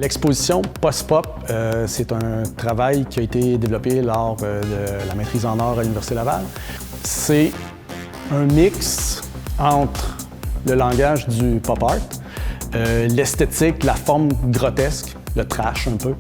L'exposition post-pop, c'est un travail qui a été développé lors de la maîtrise en art à l'Université Laval. C'est un mix entre le langage du pop art, l'esthétique, la forme grotesque, le trash un peu.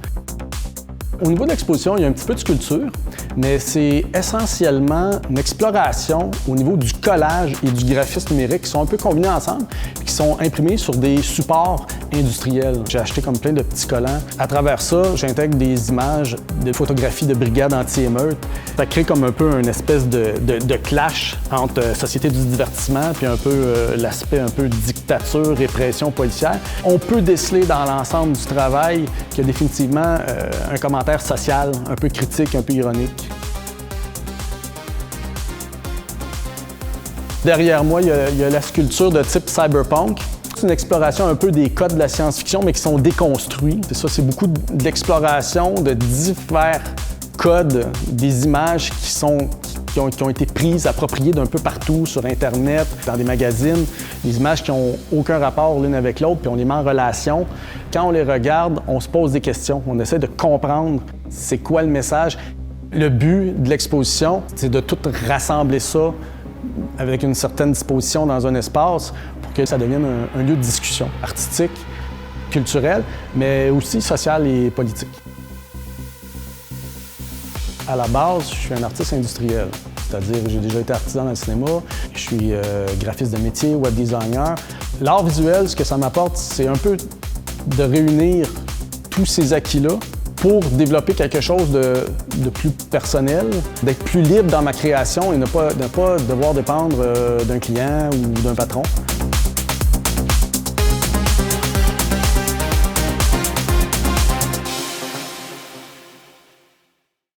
Au niveau de l'exposition, il y a un petit peu de sculpture, mais c'est essentiellement une exploration au niveau du collage et du graphisme numérique qui sont un peu combinés ensemble et qui sont imprimés sur des supports industriels. J'ai acheté comme plein de petits collants. À travers ça, j'intègre des images de photographies de brigades anti-émeutes. Ça crée comme un peu une espèce de clash entre société du divertissement puis un peu l'aspect un peu dictature, répression policière. On peut déceler dans l'ensemble du travail qu'il y a définitivement un commentaire social, un peu critique, un peu ironique. Derrière moi, il y a la sculpture de type cyberpunk. C'est une exploration un peu des codes de la science-fiction, mais qui sont déconstruits. C'est ça, c'est beaucoup d'exploration de divers codes, des images qui ont été prises, appropriées d'un peu partout sur Internet, dans des magazines, des images qui n'ont aucun rapport l'une avec l'autre, puis on les met en relation. Quand on les regarde, on se pose des questions, on essaie de comprendre c'est quoi le message. Le but de l'exposition, c'est de tout rassembler ça avec une certaine disposition dans un espace pour que ça devienne un lieu de discussion artistique, culturelle, mais aussi sociale et politique. À la base, je suis un artiste industriel, c'est-à-dire j'ai déjà été artisan dans le cinéma, je suis graphiste de métier, web designer. L'art visuel, ce que ça m'apporte, c'est un peu de réunir tous ces acquis-là pour développer quelque chose de plus personnel, d'être plus libre dans ma création et ne pas devoir dépendre d'un client ou d'un patron.